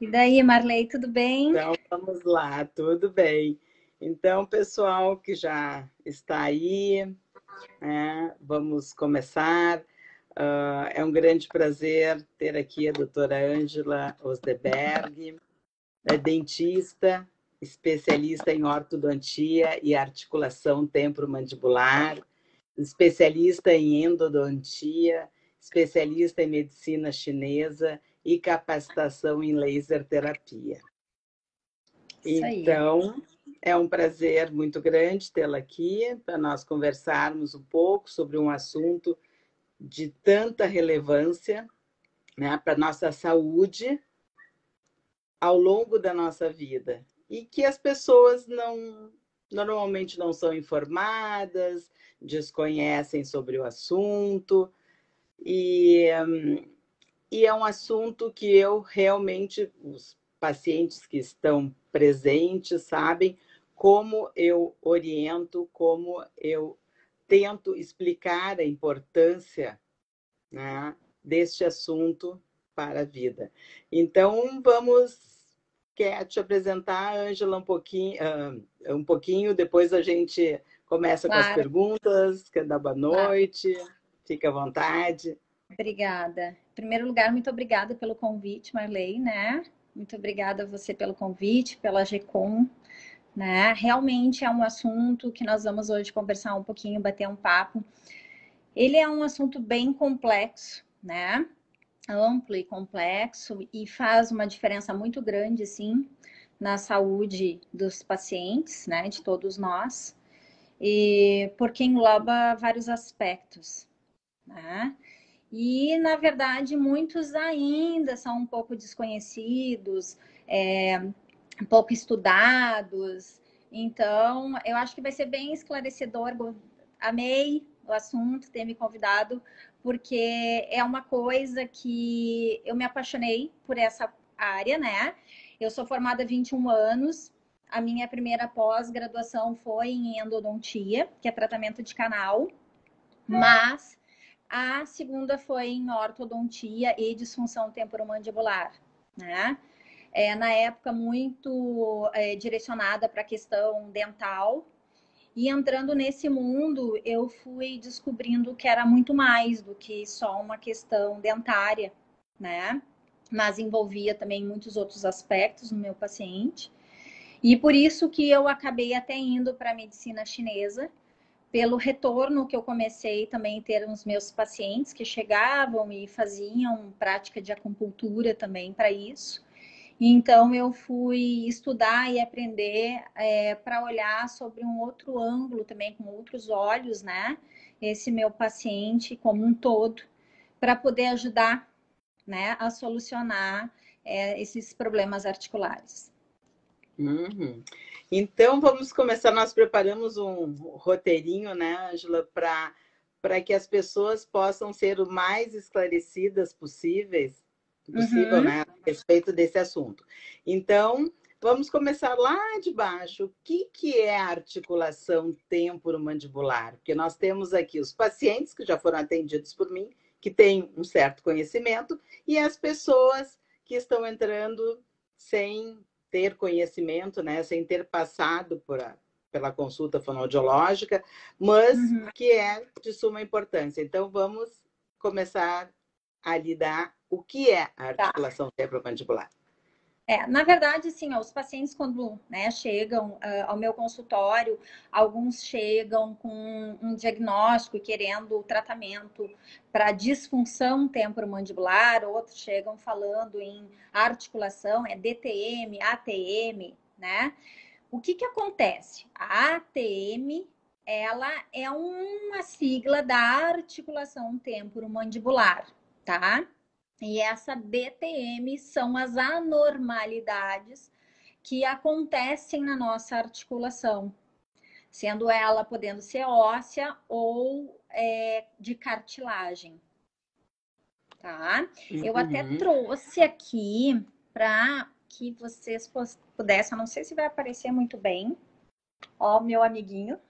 E daí, Marley, tudo bem? Então, vamos lá, tudo bem. Então, pessoal que já está aí, né, vamos começar. É um grande prazer ter aqui a doutora Ângela Osdeberg, é dentista, especialista em ortodontia e articulação temporomandibular, especialista em endodontia, especialista em medicina chinesa e capacitação em laser terapia. Isso aí. Então, é um prazer muito grande tê-la aqui para nós conversarmos um pouco sobre um assunto de tanta relevância, né, para a nossa saúde ao longo da nossa vida e que as pessoas normalmente não são informadas, desconhecem sobre o assunto e, e é um assunto que eu realmente, os pacientes que estão presentes sabem como eu oriento, como eu tento explicar a importância, né, deste assunto para a vida. Então, quer te apresentar, Ângela, um pouquinho, depois a gente começa com as Claro, perguntas, quer dar boa claro. noite, fica à vontade. Obrigada. Em primeiro lugar, muito obrigada pelo convite, Marley, né? Muito obrigada a você pelo convite, pela GECOM, né? Realmente é um assunto que nós vamos hoje conversar um pouquinho, bater um papo. Ele é um assunto bem complexo, né? Amplo e complexo e faz uma diferença muito grande, sim, na saúde dos pacientes, né? De todos nós. E porque engloba vários aspectos, né? E, na verdade, muitos ainda são um pouco desconhecidos, um pouco estudados. Então, eu acho que vai ser bem esclarecedor. Amei o assunto, ter me convidado, porque é uma coisa que eu me apaixonei por essa área, né? Eu sou formada há 21 anos. A minha primeira pós-graduação foi em endodontia, que é tratamento de canal, mas a segunda foi em ortodontia e disfunção temporomandibular, né? Na época muito direcionada para a questão dental. E entrando nesse mundo, eu fui descobrindo que era muito mais do que só uma questão dentária, né? Mas envolvia também muitos outros aspectos no meu paciente. E por isso que eu acabei até indo para a medicina chinesa, pelo retorno que eu comecei também a ter os meus pacientes que chegavam e faziam prática de acupuntura também para isso. Então eu fui estudar e aprender para olhar sobre um outro ângulo também, com outros olhos, né? Esse meu paciente como um todo, para poder ajudar, né, a solucionar esses problemas articulares. Uhum. Então, vamos começar. Nós preparamos um roteirinho, né, Ângela, para que as pessoas possam ser o mais esclarecidas possível, Uhum. né, a respeito desse assunto. Então, vamos começar lá de baixo. O que é a articulação temporomandibular? Porque nós temos aqui os pacientes que já foram atendidos por mim, que têm um certo conhecimento, e as pessoas que estão entrando sem ter conhecimento, né, sem ter passado pela consulta fonoaudiológica, mas Uhum. que é de suma importância. Então, vamos começar a lidar o que é a Tá. articulação temporomandibular. Na verdade, assim, ó, os pacientes quando, né, chegam ao meu consultório, alguns chegam com um diagnóstico e querendo o tratamento para disfunção temporomandibular, outros chegam falando em articulação, DTM, ATM, né? O que que acontece? A ATM, ela é uma sigla da articulação temporomandibular, tá? E essa DTM são as anormalidades que acontecem na nossa articulação, sendo ela podendo ser óssea ou de cartilagem, tá? Eu até Uhum. trouxe aqui para que vocês pudessem, eu não sei se vai aparecer muito bem, ó, meu amiguinho.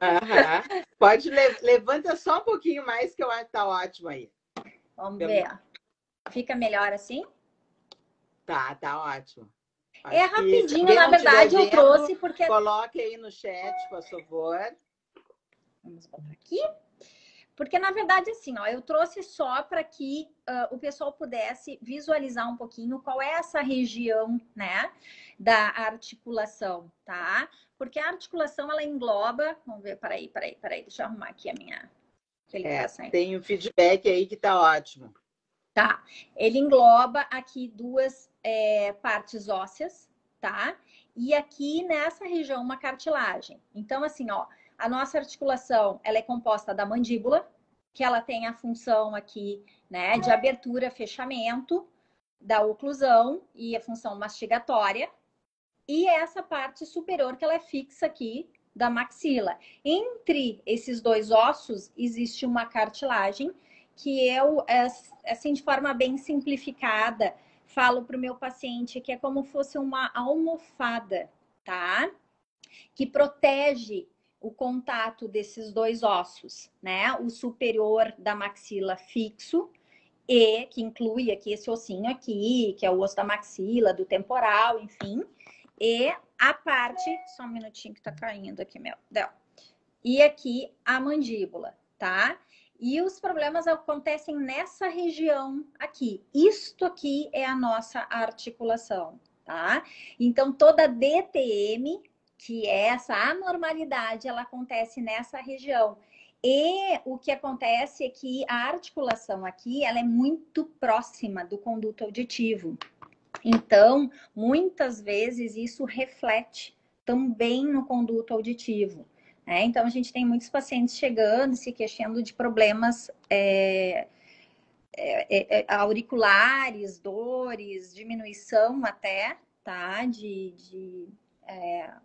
Aham. Pode levanta só um pouquinho mais que eu acho que tá ótimo aí. Vamos Pelo... ver. Fica melhor assim? Tá ótimo. É Acho que se rapidinho, alguém na não estiver verdade, eu trouxe vendo, porque... coloque aí no chat, por favor. Vamos botar aqui. Porque, na verdade, assim, ó, eu trouxe só para que o pessoal pudesse visualizar um pouquinho qual é essa região, né, da articulação, tá? Porque a articulação, ela engloba... Vamos ver, peraí, deixa eu arrumar aqui a minha... Que ele tá saindo. Tem um feedback aí que tá ótimo. Tá, ele engloba aqui duas partes ósseas, tá? E aqui nessa região uma cartilagem. Então, assim, ó, a nossa articulação, ela é composta da mandíbula, que ela tem a função aqui, né, de abertura, fechamento, da oclusão e a função mastigatória. E essa parte superior, que ela é fixa aqui, da maxila. Entre esses dois ossos, existe uma cartilagem que eu, assim, de forma bem simplificada, falo para o meu paciente que é como fosse uma almofada, tá? Que protege o contato desses dois ossos, né? O superior da maxila fixo e que inclui aqui esse ossinho aqui, que é o osso da maxila, do temporal, enfim. E a parte, só um minutinho que tá caindo aqui, meu. E aqui a mandíbula, tá? E os problemas acontecem nessa região aqui. Isto aqui é a nossa articulação, tá? Então, toda DTM, que é essa anormalidade, ela acontece nessa região. E o que acontece é que a articulação aqui, ela é muito próxima do conduto auditivo. Então, muitas vezes isso reflete também no conduto auditivo. Então, a gente tem muitos pacientes chegando, se queixando de problemas auriculares, dores, diminuição até, tá? De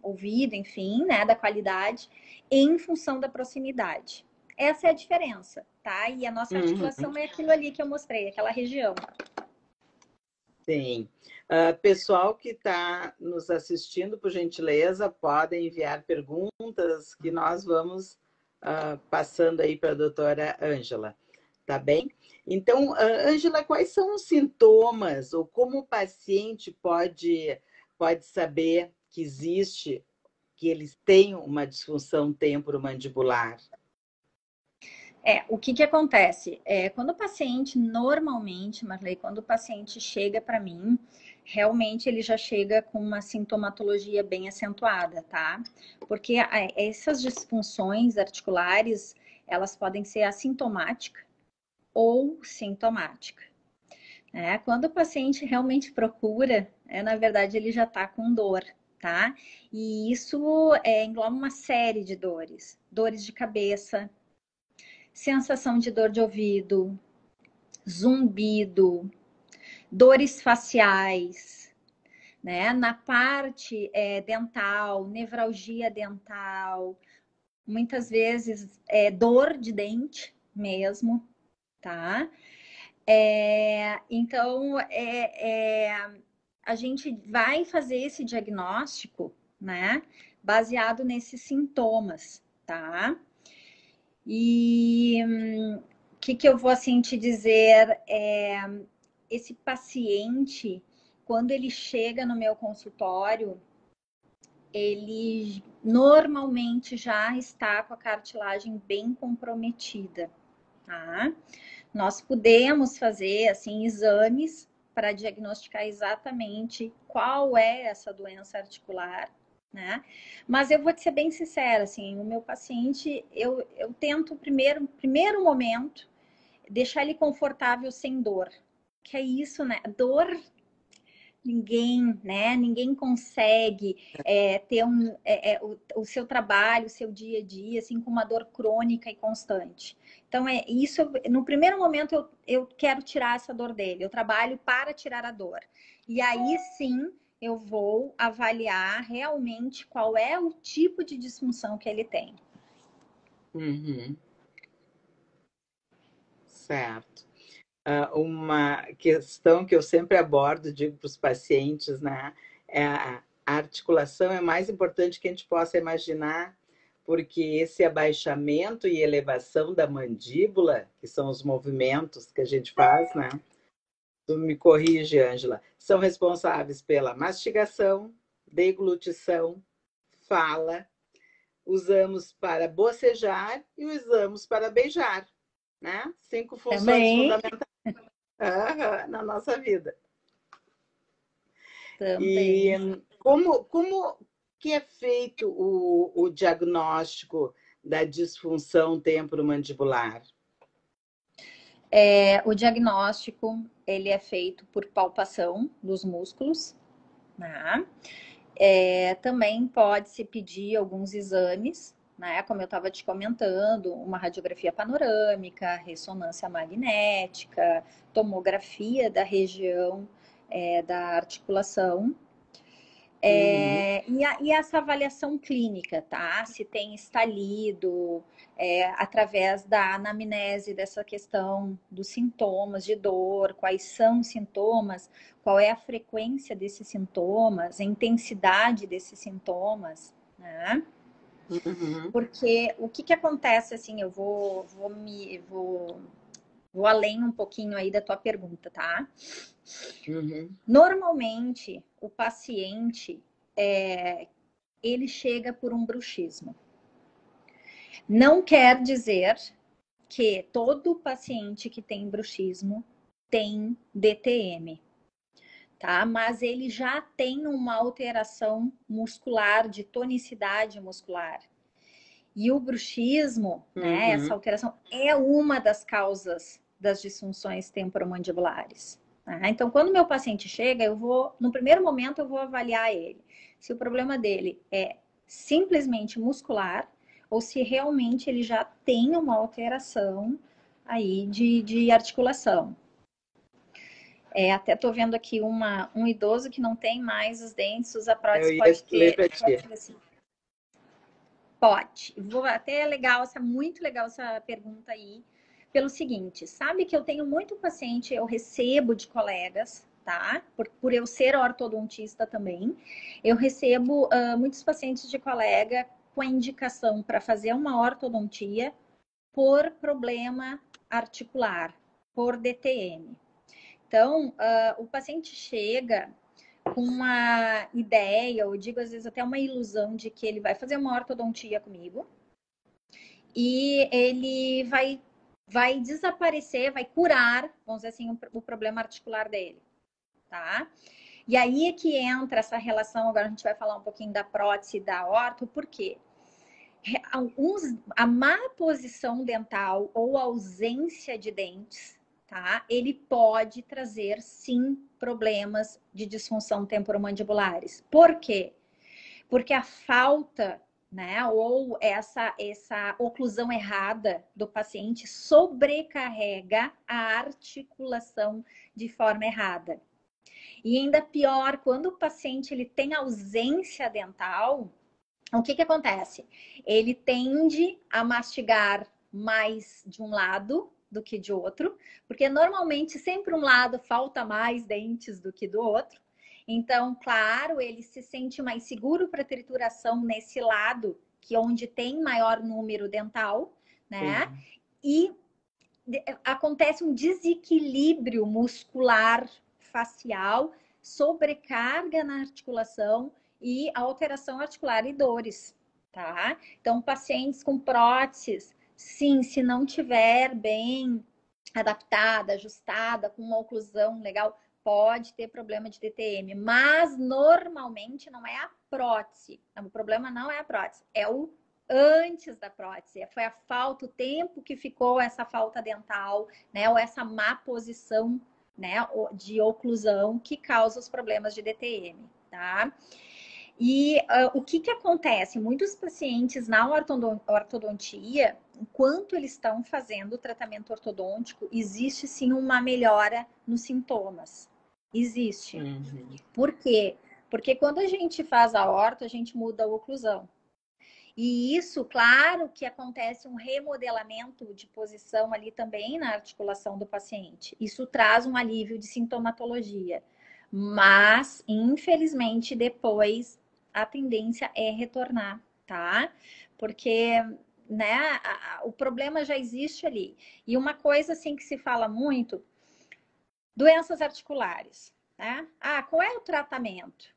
ouvido, enfim, né? Da qualidade, em função da proximidade. Essa é a diferença, tá? E a nossa articulação é aquilo ali que eu mostrei, aquela região. Sim. Pessoal que está nos assistindo, por gentileza, podem enviar perguntas que nós vamos passando aí para a doutora Ângela, tá bem? Então, Ângela, quais são os sintomas ou como o paciente pode saber que existe, que eles têm uma disfunção temporomandibular? O que acontece? Quando o paciente, normalmente, Marley, quando o paciente chega para mim, realmente ele já chega com uma sintomatologia bem acentuada, tá? Porque essas disfunções articulares, elas podem ser assintomáticas ou sintomáticas. Quando o paciente realmente procura, na verdade, ele já está com dor, tá? E isso engloba uma série de dores. Dores de cabeça, sensação de dor de ouvido, zumbido, dores faciais, né? Na parte dental, nevralgia dental, muitas vezes dor de dente mesmo, tá? Então, a gente vai fazer esse diagnóstico, né? Baseado nesses sintomas, tá? E o que eu vou assim te dizer esse paciente, quando ele chega no meu consultório, ele normalmente já está com a cartilagem bem comprometida, tá? Nós podemos fazer assim exames para diagnosticar exatamente qual é essa doença articular, né? Mas eu vou te ser bem sincera, assim, o meu paciente, eu tento primeiro momento deixar ele confortável sem dor, que é isso, né? Dor, ninguém consegue ter o seu trabalho, o seu dia a dia, assim, com uma dor crônica e constante. Então, isso, no primeiro momento, eu quero tirar essa dor dele, eu trabalho para tirar a dor. E aí, sim, eu vou avaliar realmente qual é o tipo de disfunção que ele tem. Certo. Uma questão que eu sempre abordo, digo para os pacientes, né? A articulação é mais importante que a gente possa imaginar, porque esse abaixamento e elevação da mandíbula, que são os movimentos que a gente faz, né? Tu me corrige, Ângela. São responsáveis pela mastigação, deglutição, fala, usamos para bocejar e usamos para beijar, né? 5 funções Também, fundamentais na nossa vida. E também. como que é feito o diagnóstico da disfunção temporomandibular? O diagnóstico, ele é feito por palpação dos músculos, né? Também pode-se pedir alguns exames, né? Como eu estava te comentando, uma radiografia panorâmica, ressonância magnética, tomografia da região da articulação. E essa avaliação clínica, tá? Se tem estalido, através da anamnese dessa questão dos sintomas de dor, quais são os sintomas, qual é a frequência desses sintomas, a intensidade desses sintomas, né? Uhum. Porque o que acontece, assim, eu vou além um pouquinho aí da tua pergunta, tá? Uhum. Normalmente, o paciente, ele chega por um bruxismo. Não quer dizer que todo paciente que tem bruxismo tem DTM, tá? Mas ele já tem uma alteração muscular, de tonicidade muscular. E o bruxismo, né, essa Uhum. alteração, é uma das causas das disfunções temporomandibulares. Tá? Então, quando meu paciente chega, no primeiro momento, eu vou avaliar ele. Se o problema dele é simplesmente muscular ou se realmente ele já tem uma alteração aí de articulação. Até tô vendo aqui um idoso que não tem mais os dentes, usa Eu prótese, ia pode ler ter, para pode ti. ser assim. Pode. Até é legal, muito legal essa pergunta aí, pelo seguinte, sabe que eu tenho muito paciente, eu recebo de colegas, tá? Por eu ser ortodontista também, eu recebo muitos pacientes de colega com a indicação para fazer uma ortodontia por problema articular, por DTM. Então, o paciente chega com uma ideia, eu digo às vezes até uma ilusão de que ele vai fazer uma ortodontia comigo e ele vai desaparecer, vai curar, vamos dizer assim, o problema articular dele, tá? E aí é que entra essa relação, agora a gente vai falar um pouquinho da prótese e da orto, por quê? A má posição dental ou ausência de dentes, tá? Ele pode trazer, sim, problemas de disfunção temporomandibulares. Por quê? Porque a falta, né, ou essa oclusão errada do paciente sobrecarrega a articulação de forma errada. E ainda pior, quando o paciente ele tem ausência dental, o que acontece? Ele tende a mastigar mais de um lado do que de outro, porque normalmente sempre um lado falta mais dentes do que do outro. Então, claro, ele se sente mais seguro para trituração nesse lado, que é onde tem maior número dental, né? Sim. E acontece um desequilíbrio muscular facial, sobrecarga na articulação e alteração articular e dores, tá? Então, pacientes com próteses, sim, se não tiver bem adaptada, ajustada, com uma oclusão legal, pode ter problema de DTM, mas normalmente não é a prótese. O problema não é a prótese, é o antes da prótese. Foi a falta, o tempo que ficou essa falta dental, né? Ou essa má posição, né? De oclusão que causa os problemas de DTM, tá? E o que acontece? Muitos pacientes na ortodontia, enquanto eles estão fazendo o tratamento ortodôntico, existe sim uma melhora nos sintomas. Existe. Uhum. Por quê? Porque quando a gente faz a orto, a gente muda a oclusão. E isso, claro, que acontece um remodelamento de posição ali também na articulação do paciente. Isso traz um alívio de sintomatologia. Mas, infelizmente, depois a tendência é retornar, tá? Porque, né, o problema já existe ali. E uma coisa assim que se fala muito, Doenças articulares, né? Qual é o tratamento?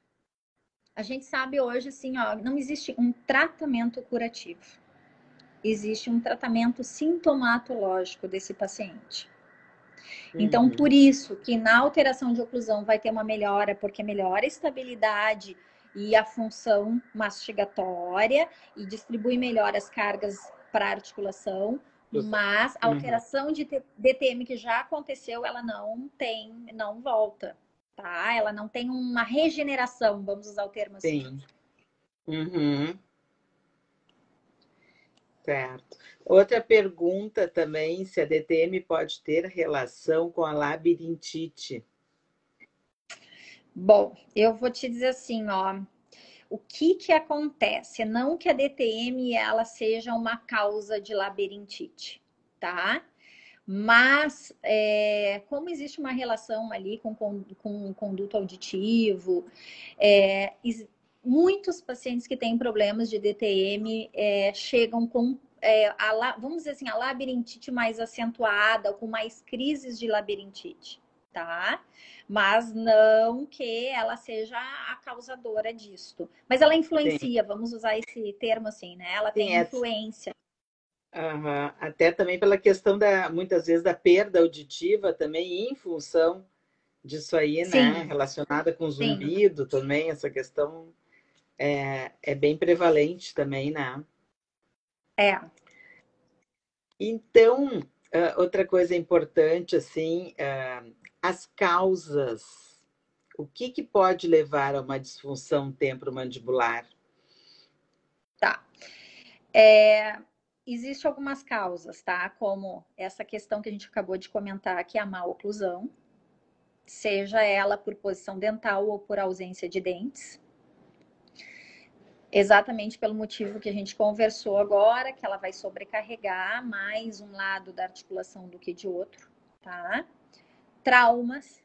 A gente sabe hoje, assim, ó, não existe um tratamento curativo. Existe um tratamento sintomatológico desse paciente. Então, por isso que na alteração de oclusão vai ter uma melhora, porque melhora a estabilidade e a função mastigatória e distribui melhor as cargas para a articulação, mas a alteração de DTM que já aconteceu, ela não volta, tá? Ela não tem uma regeneração, vamos usar o termo assim. Sim. Certo. Outra pergunta também, se a DTM pode ter relação com a labirintite. Bom, eu vou te dizer assim, ó, o que acontece? Não que a DTM ela seja uma causa de labirintite, tá? Mas como existe uma relação ali com conduto auditivo, muitos pacientes que têm problemas de DTM chegam com vamos dizer assim, a labirintite mais acentuada, com mais crises de labirintite, tá? Mas não que ela seja a causadora disto. Mas ela influencia, sim. Vamos usar esse termo assim, né? Ela tem influência. Até também pela questão muitas vezes da perda auditiva também, em função disso aí, sim, né? Relacionada com zumbido, sim, também, essa questão é bem prevalente também, né? Então, outra coisa importante, assim, as causas. O que pode levar a uma disfunção temporomandibular? Tá. Existem algumas causas, tá? Como essa questão que a gente acabou de comentar, que é a má oclusão, seja ela por posição dental ou por ausência de dentes. Exatamente pelo motivo que a gente conversou agora, que ela vai sobrecarregar mais um lado da articulação do que de outro, tá? Traumas,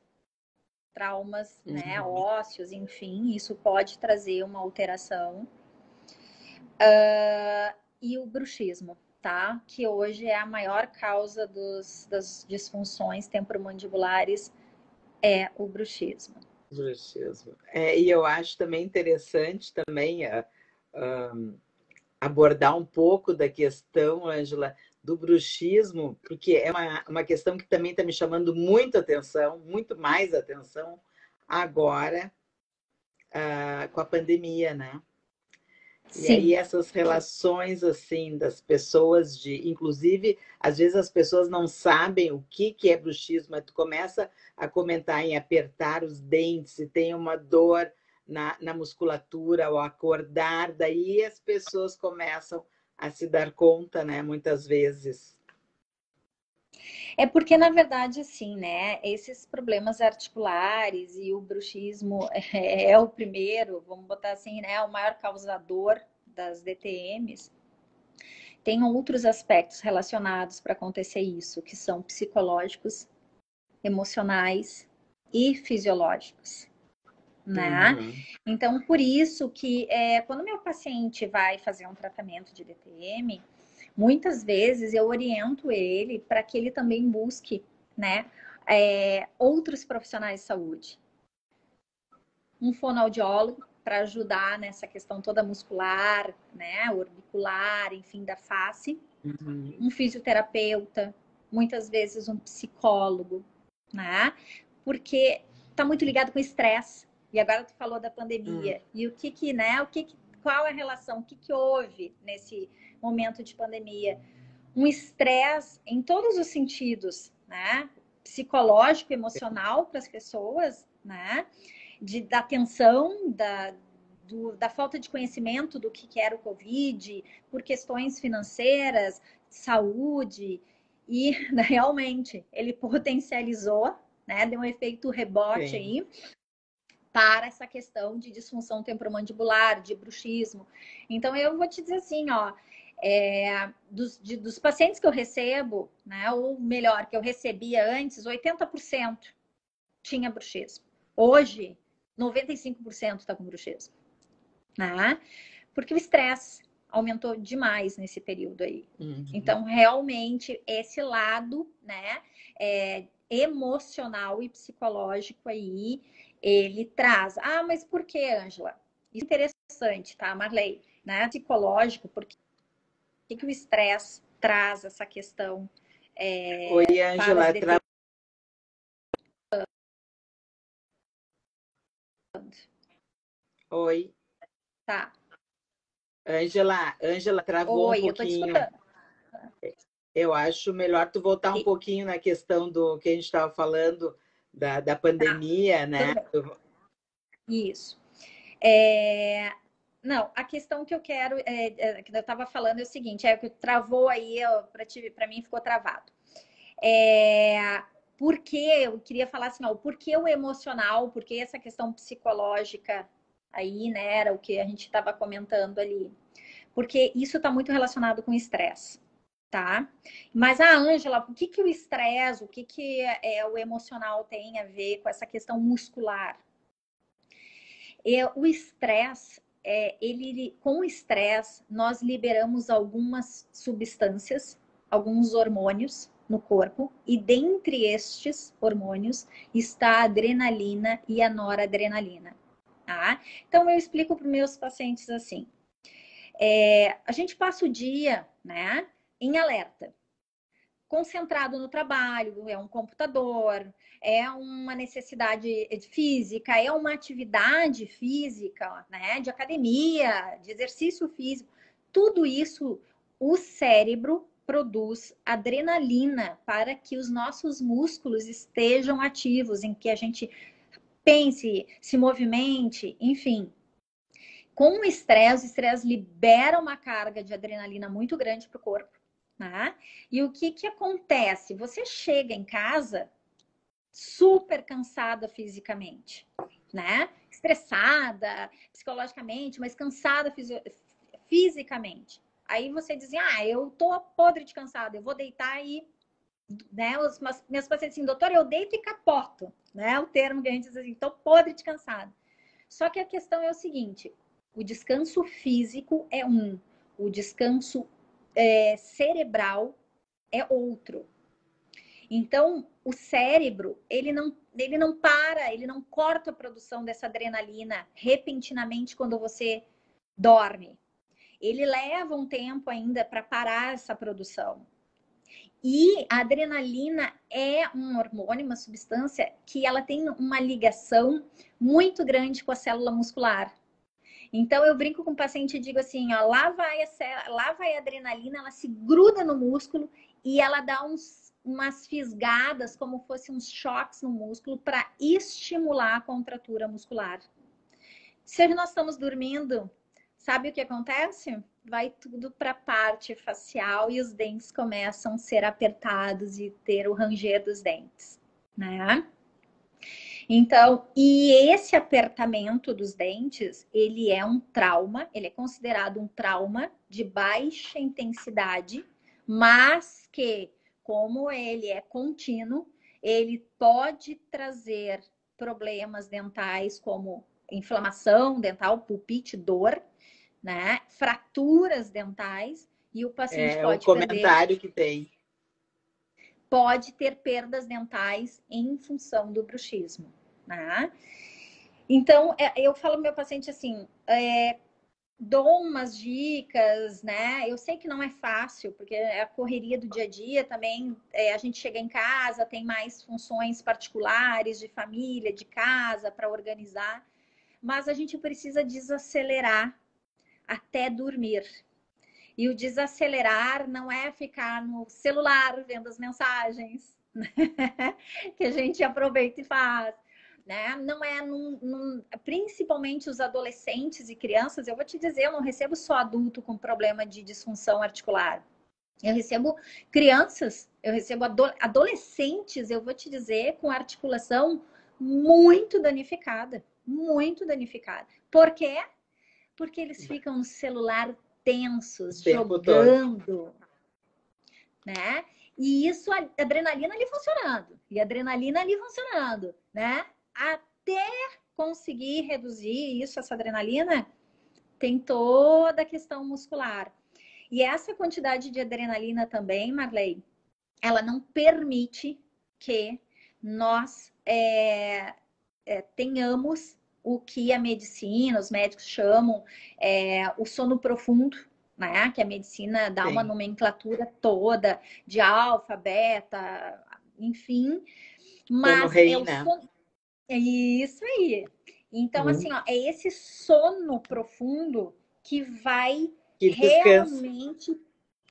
né, ósseos, enfim, isso pode trazer uma alteração. E o bruxismo, tá? Que hoje é a maior causa das disfunções temporomandibulares, é o bruxismo. Bruxismo. E eu acho também interessante também abordar um pouco da questão, Ângela, do bruxismo, porque é uma questão que também está me chamando muito atenção, muito mais atenção agora com a pandemia, né? Sim. E aí essas relações assim das pessoas inclusive, às vezes as pessoas não sabem o que é bruxismo, mas tu começa a comentar em apertar os dentes e tem uma dor na musculatura ao acordar, daí as pessoas começam a se dar conta, né, muitas vezes. É porque, na verdade, assim, né, esses problemas articulares e o bruxismo é o primeiro, vamos botar assim, né, o maior causador das DTMs. Tem outros aspectos relacionados para acontecer isso, que são psicológicos, emocionais e fisiológicos, né? Então, por isso que quando meu paciente vai fazer um tratamento de DTM, muitas vezes eu oriento ele para que ele também busque, né, outros profissionais de saúde. Um fonoaudiólogo para ajudar nessa questão toda muscular, né, orbicular, enfim, da face. Um fisioterapeuta, muitas vezes um psicólogo, né? Porque tá muito ligado com estresse. E agora tu falou da pandemia. E né? Qual é a relação? O que houve nesse momento de pandemia? Um estresse em todos os sentidos, né? Psicológico, emocional para as pessoas, né? Da tensão, da falta de conhecimento do que era o Covid, por questões financeiras, saúde, e realmente ele potencializou, né? Deu um efeito rebote. Sim. Aí para essa questão de disfunção temporomandibular, de bruxismo. Então, eu vou te dizer assim, ó, dos pacientes que eu recebo, né, ou melhor, que eu recebia antes, 80% tinha bruxismo. Hoje, 95% está com bruxismo, né? Porque o estresse aumentou demais nesse período aí. Então, realmente, esse lado, né, emocional e psicológico aí ele traz. Ah, mas por que, Ângela? Isso é interessante, tá, Marley? Né? Psicológico, porque o estresse traz essa questão Oi, para as Ângela. Oi. Tá. Ângela, travou um Oi, eu tô te pouquinho. escutando. Eu acho melhor tu voltar um pouquinho na questão do que a gente estava falando da pandemia, né? Isso. Não, a questão que eu quero, que eu estava falando é o seguinte, que travou aí, para mim ficou travado. Porque eu queria falar assim, ó, por que o emocional, por que essa questão psicológica aí, né, era o que a gente estava comentando ali. Porque isso está muito relacionado com estresse, tá? Mas, Ângela, o que o estresse, o que o emocional tem a ver com essa questão muscular? O estresse, com o estresse, nós liberamos algumas substâncias, alguns hormônios no corpo, e dentre estes hormônios está a adrenalina e a noradrenalina. Tá? Então, eu explico para os meus pacientes assim: a gente passa o dia, né, em alerta, concentrado no trabalho, é um computador, é uma necessidade física, é uma atividade física, né, de academia, de exercício físico. Tudo isso, o cérebro produz adrenalina para que os nossos músculos estejam ativos, em que a gente pense, se movimente, enfim. Com o estresse libera uma carga de adrenalina muito grande para o corpo. Né? E o que acontece? Você chega em casa super cansada fisicamente, né? Estressada psicologicamente, mas cansada fisicamente. Aí você diz, eu tô podre de cansada, eu vou deitar e, né? Meus pacientes assim, doutor, eu deito e capoto, né? O termo que a gente diz assim, tô podre de cansada. Só que a questão é o seguinte, o descanso físico é o descanso cerebral é outro. Então, o cérebro, ele não para, ele não corta a produção dessa adrenalina repentinamente quando você dorme. Ele leva um tempo ainda para parar essa produção. E a adrenalina é um hormônio, uma substância que ela tem uma ligação muito grande com a célula muscular. Então, eu brinco com o paciente e digo assim, ó, lá vai a adrenalina, ela se gruda no músculo e ela dá umas fisgadas, como fossem uns choques no músculo, para estimular a contratura muscular. Se nós estamos dormindo, sabe o que acontece? Vai tudo para a parte facial e os dentes começam a ser apertados e ter o ranger dos dentes, né? Então, e esse apertamento dos dentes, ele é um trauma, ele é considerado um trauma de baixa intensidade, mas que, como ele é contínuo, ele pode trazer problemas dentais como inflamação dental, pulpite, dor, né? Fraturas dentais, e o paciente É o comentário que tem. Pode ter perdas dentais em função do bruxismo. Né? Então, eu falo pro meu paciente assim, dou umas dicas, né? Eu sei que não é fácil, porque é a correria do dia a dia também. A gente chega em casa, tem mais funções particulares de família, de casa para organizar, mas a gente precisa desacelerar até dormir. E o desacelerar não é ficar no celular vendo as mensagens, né? Que a gente aproveita e faz. Né? Não é principalmente os adolescentes e crianças, eu vou te dizer, eu não recebo só adulto com problema de disfunção articular. Eu recebo crianças, eu recebo adolescentes, eu vou te dizer, com articulação muito danificada, muito danificada. Por quê? Porque eles ficam no celular tensos, jogando, né? E isso, a adrenalina ali funcionando, e a adrenalina ali funcionando, né? Até conseguir reduzir isso, essa adrenalina, tem toda a questão muscular. E essa quantidade de adrenalina também, Marley, ela não permite que nós tenhamos o que a medicina, os médicos chamam o sono profundo, né? Que a medicina dá uma nomenclatura toda de alfa, beta, enfim. Sono Mas é REM, o né? sono. É isso aí. Então, assim, ó, é esse sono profundo que vai Que descansa. realmente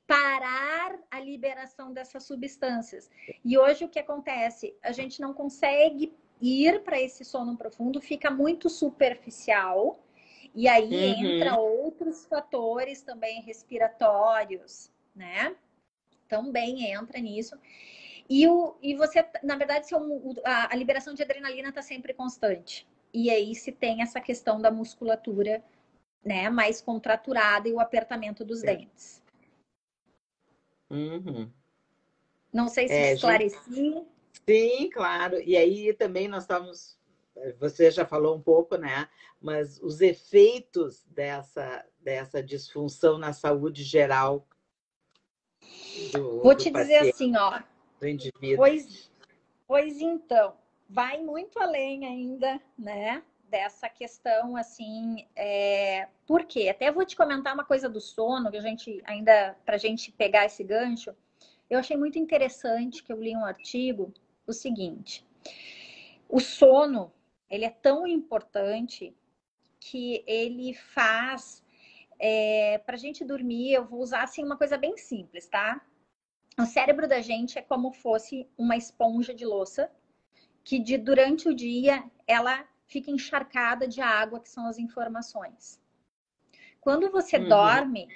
parar a liberação dessas substâncias. E hoje o que acontece? A gente não consegue ir para esse sono profundo, fica muito superficial, e aí entra Uhum. outros fatores também respiratórios, né? Também entra nisso. E você, na verdade, a liberação de adrenalina está sempre constante. E aí se tem essa questão da musculatura, né, mais contraturada e o apertamento dos dentes. Uhum. Não sei se te É, esclareci. sim, claro. E aí também nós estamos, você já falou um pouco, né? Mas os efeitos dessa disfunção na saúde geral Vou do te dizer paciente, assim, ó. do indivíduo. Pois então, vai muito além ainda, né? Dessa questão, assim, por quê? Até vou te comentar uma coisa do sono, que a gente ainda, para a gente pegar esse gancho, eu achei muito interessante que eu li um artigo, o seguinte, o sono, ele é tão importante que ele faz, para a gente dormir, eu vou usar, assim, uma coisa bem simples, tá? O cérebro da gente é como fosse uma esponja de louça, que durante o dia ela fica encharcada de água, que são as informações. Quando você Uhum, dorme,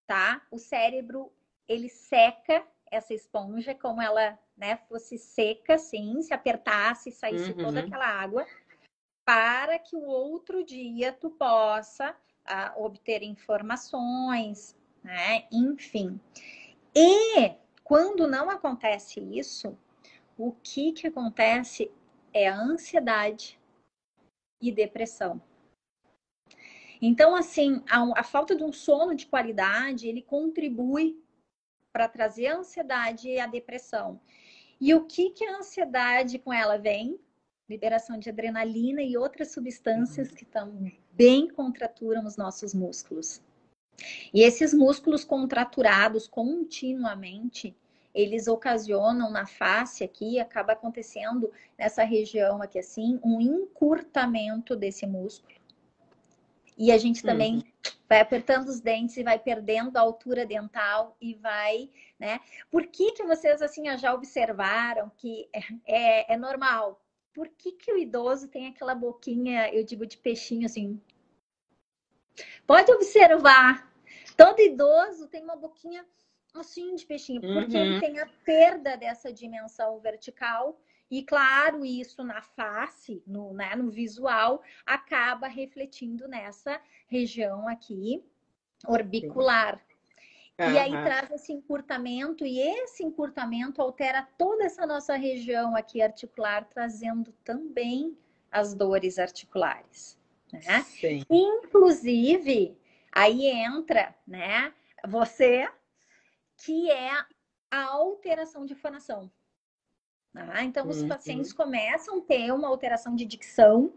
tá? O cérebro ele seca essa esponja como ela, né, fosse seca, assim, se apertasse, saísse toda uhum, aquela água, para que o outro dia tu possa obter informações, né? Enfim. E quando não acontece isso, o que acontece é a ansiedade e depressão. Então, assim, a falta de um sono de qualidade, ele contribui para trazer a ansiedade e a depressão. E o que a ansiedade com ela vem? Liberação de adrenalina e outras substâncias que também contraturam os nossos músculos. E esses músculos contraturados continuamente, eles ocasionam na face aqui, acaba acontecendo nessa região aqui assim, um encurtamento desse músculo. E a gente também uhum. vai apertando os dentes e vai perdendo a altura dental e vai, né? Por que vocês assim já observaram que é normal? Por que o idoso tem aquela boquinha, eu digo de peixinho assim? Pode observar. Todo idoso tem uma boquinha assim de peixinho, porque ele Uhum. tem a perda dessa dimensão vertical. E claro, isso na face, no visual, acaba refletindo nessa região aqui Sim. orbicular. E aí Aham. traz esse encurtamento, e esse encurtamento altera toda essa nossa região aqui articular, trazendo também as dores articulares, né? Sim. Inclusive, aí entra, né, você, que é a alteração de fonação. Tá? Então, os pacientes Uhum. começam a ter uma alteração de dicção,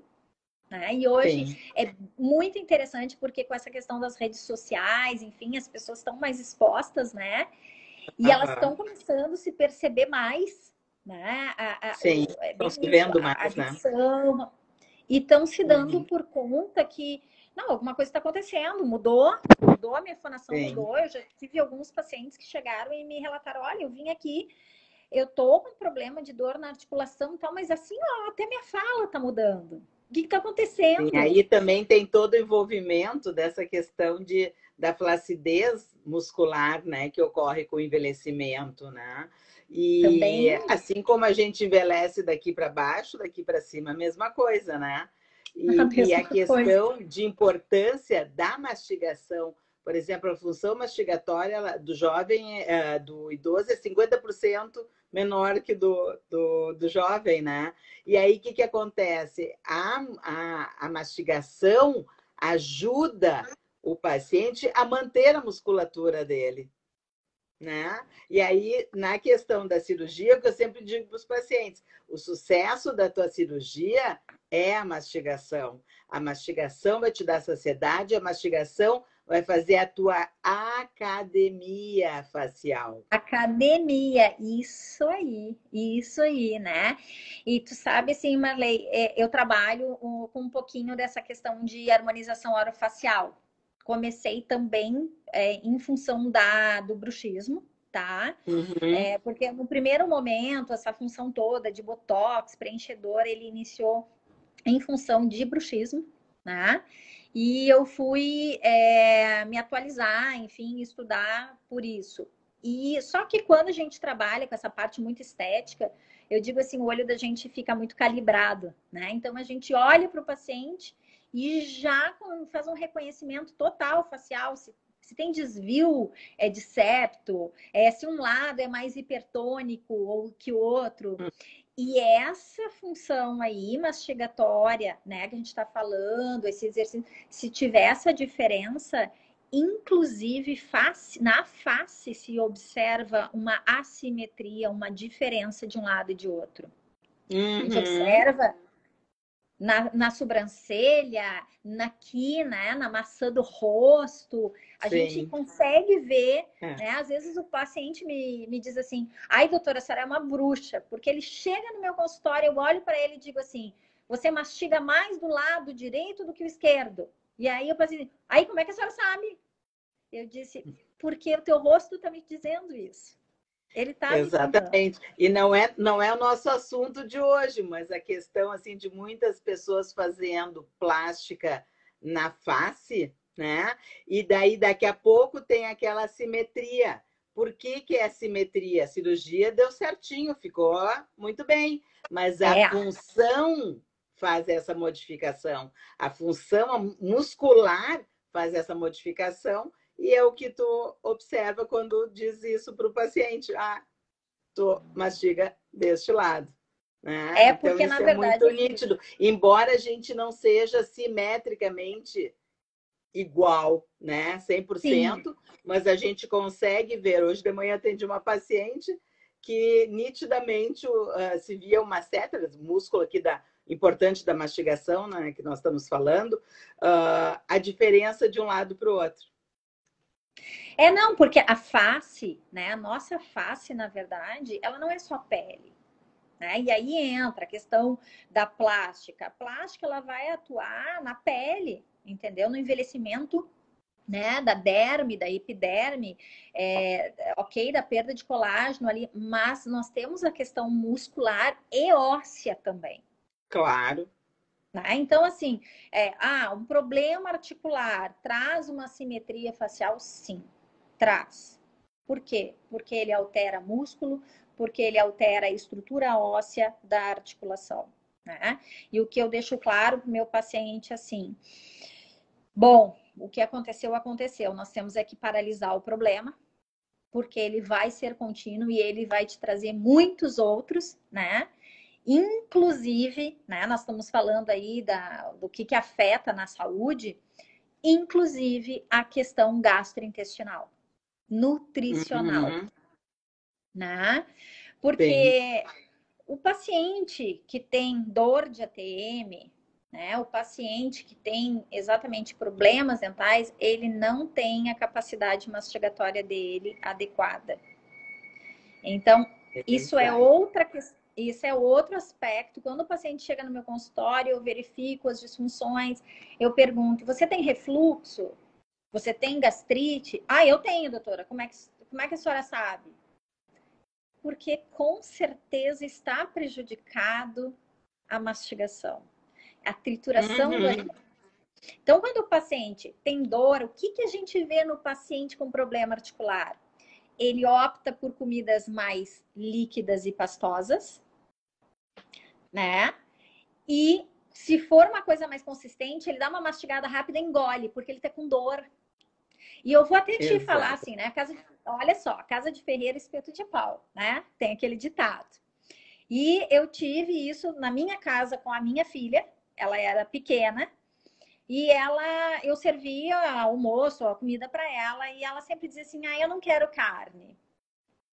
né? E hoje Sim. é muito interessante porque com essa questão das redes sociais, enfim, as pessoas estão mais expostas, né? E elas estão Aham. começando a se perceber mais, né? Sim. É Estão bem se isso, vendo a mais, né? dicção. E estão se dando Uhum. por conta que, não, alguma coisa está acontecendo, mudou, a minha fonação Sim. mudou. Eu já tive alguns pacientes que chegaram e me relataram: olha, eu vim aqui, eu tô com problema de dor na articulação e tal, mas assim, ó, até minha fala tá mudando. O que está Sim, acontecendo? aí também tem todo o envolvimento dessa questão da flacidez muscular, né, que ocorre com o envelhecimento, né? E Também assim como a gente envelhece daqui para baixo, daqui para cima, a mesma coisa, né? a E a mesma coisa. questão de importância da mastigação, por exemplo, a função mastigatória do jovem, do idoso é 50% menor que do jovem, né? E aí, o que acontece? A mastigação ajuda o paciente a manter a musculatura dele. né? E aí, na questão da cirurgia, o que eu sempre digo para os pacientes, o sucesso da tua cirurgia é a mastigação. A mastigação vai te dar saciedade, a mastigação vai fazer a tua academia facial. Academia, isso aí, né? E tu sabe, assim, Marley, eu trabalho com um pouquinho dessa questão de harmonização orofacial. Comecei também em função do bruxismo, tá? Uhum. Porque no primeiro momento, essa função toda de botox, preenchedor, ele iniciou em função de bruxismo, né? E eu fui me atualizar, enfim, estudar por isso. E só que quando a gente trabalha com essa parte muito estética, eu digo assim, o olho da gente fica muito calibrado, né? Então a gente olha para o paciente e já faz um reconhecimento total facial, se tem desvio de septo, se um lado é mais hipertônico ou que o outro. E essa função aí, mastigatória, né, que a gente está falando, esse exercício, se tiver essa diferença, inclusive na face se observa uma assimetria, uma diferença de um lado e de outro. A gente Uhum. observa na sobrancelha, aqui, né, na maçã do rosto, a gente Sim. consegue ver, É. né? Às vezes o paciente me diz assim, ai, doutora, a senhora é uma bruxa, porque ele chega no meu consultório, eu olho para ele e digo assim, você mastiga mais do lado direito do que o esquerdo. E aí eu paciente, aí como é que a senhora sabe? Eu disse, porque o teu rosto está me dizendo isso. Ele está me contando. Exatamente. E não é o nosso assunto de hoje, mas a questão assim de muitas pessoas fazendo plástica na face, né? E daí daqui a pouco tem aquela assimetria. Por que que é assimetria? A cirurgia deu certinho, ficou muito bem, mas a É, função faz essa modificação. A função muscular faz essa modificação e é o que tu observa quando diz isso para o paciente. Ah, tu mastiga deste lado. Né? Então, porque na isso é muito verdade nítido. Embora a gente não seja simetricamente igual, né? sim. 100%, mas a gente consegue ver. Hoje de manhã atendi uma paciente que nitidamente se via uma seta, músculo aqui importante da mastigação, né, que nós estamos falando, a diferença de um lado para o outro. Não, porque a face, né? A nossa face, na verdade, ela não é só pele. Né? E aí entra a questão da plástica. A plástica ela vai atuar na pele, entendeu? No envelhecimento, né? Da derme, da epiderme, ok, da perda de colágeno ali, mas nós temos a questão muscular e óssea também. Claro. Né? Então, assim, um problema articular traz uma simetria facial? Sim, traz. Por quê? Porque ele altera músculo, porque ele altera a estrutura óssea da articulação. Né? E o que eu deixo claro para o meu paciente assim: bom, o que aconteceu, aconteceu. Nós temos que paralisar o problema, porque ele vai ser contínuo e ele vai te trazer muitos outros, né? Inclusive, né, nós estamos falando aí do que afeta na saúde, inclusive a questão gastrointestinal, nutricional, Uhum. né? Sim. Porque o paciente que tem dor de ATM, né, o paciente que tem exatamente problemas dentais, ele não tem a capacidade mastigatória dele adequada. Então, É isso é verdade. outra questão. Isso é outro aspecto. Quando o paciente chega no meu consultório, eu verifico as disfunções, eu pergunto: você tem refluxo? Você tem gastrite? Ah, eu tenho, doutora. Como é que a senhora sabe? Porque com certeza está prejudicado a mastigação, a trituração do Uhum. alimento. Então, quando o paciente tem dor, o que a gente vê no paciente com problema articular? Ele opta por comidas mais líquidas e pastosas, né? E se for uma coisa mais consistente, ele dá uma mastigada rápida e engole, porque ele tá com dor. E eu vou até te falar Exato. assim, né? Olha só, casa de ferreiro, espeto de pau, né? Tem aquele ditado. E eu tive isso na minha casa com a minha filha, ela era pequena, e eu servia almoço, a comida para ela, e ela sempre dizia assim: ah, eu não quero carne.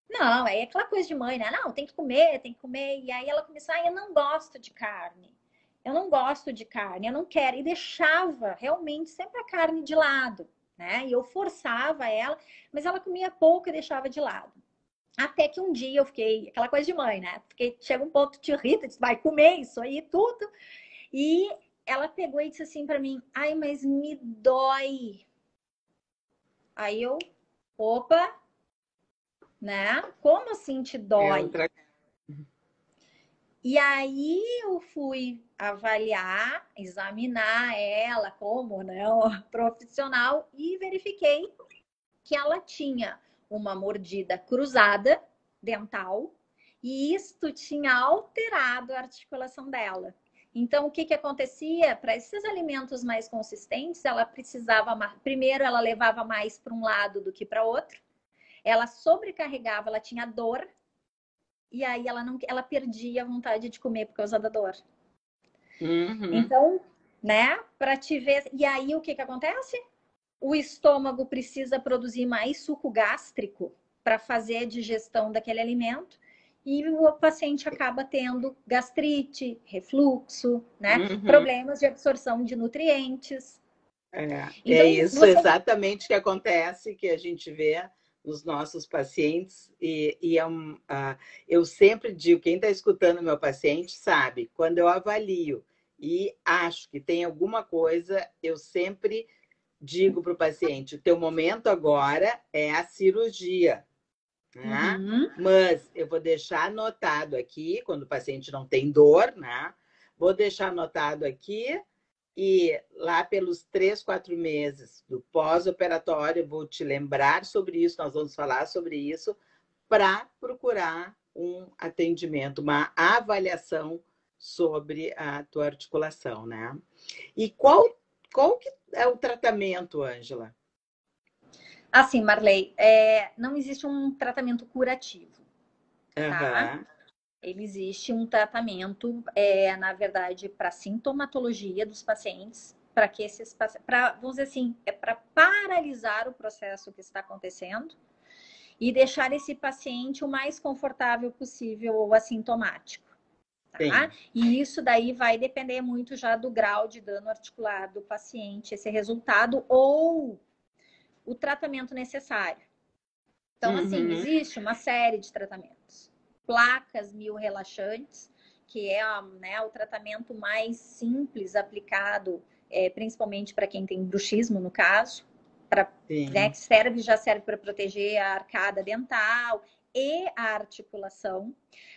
Não, aí é aquela coisa de mãe, né? Não, tem que comer, tem que comer. E aí ela começou, eu não gosto de carne. Eu não gosto de carne, eu não quero. E deixava realmente sempre a carne de lado, né? E eu forçava ela, mas ela comia pouco e deixava de lado. Até que um dia eu fiquei, aquela coisa de mãe, né? Porque chega um ponto, te irrita, diz, vai comer isso aí tudo. E ela pegou e disse assim para mim, ai, mas me dói. Aí eu, opa, né? Como assim te É dói? outra. E aí eu fui avaliar, examinar ela como, né, profissional e verifiquei que ela tinha uma mordida cruzada dental e isto tinha alterado a articulação dela. Então, o que que acontecia? Para esses alimentos mais consistentes, ela precisava, primeiro, ela levava mais para um lado do que para outro, ela sobrecarregava, ela tinha dor, e aí ela não, ela perdia a vontade de comer por causa da dor. Uhum. Então, né, para te ver. E aí o que que acontece? O estômago precisa produzir mais suco gástrico para fazer a digestão daquele alimento e o paciente acaba tendo gastrite, refluxo, né, Uhum. problemas de absorção de nutrientes. É Então, isso você exatamente que acontece, que a gente vê nos nossos pacientes, e eu sempre digo, quem está escutando meu paciente sabe, quando eu avalio e acho que tem alguma coisa, eu sempre digo para o paciente, o teu momento agora é a cirurgia, né? uhum. Mas eu vou deixar anotado aqui, quando o paciente não tem dor, né? Vou deixar anotado aqui e lá pelos 3, 4 meses do pós-operatório, eu vou te lembrar sobre isso, nós vamos falar sobre isso, para procurar um atendimento, uma avaliação sobre a tua articulação, né? E qual que é o tratamento, Ângela? Assim, Marley, não existe um tratamento curativo, tá? Aham, Ele existe um tratamento, na verdade, para sintomatologia dos pacientes, para que esses para, vamos dizer assim, é para paralisar o processo que está acontecendo e deixar esse paciente o mais confortável possível ou assintomático, tá? sim. E isso daí vai depender muito já do grau de dano articular do paciente, esse resultado ou o tratamento necessário. Então, assim, Uhum, existe uma série de tratamentos. Placas relaxantes, que é né, o tratamento mais simples aplicado, principalmente para quem tem bruxismo, no caso, para né, sim. que já serve para proteger a arcada dental e a articulação.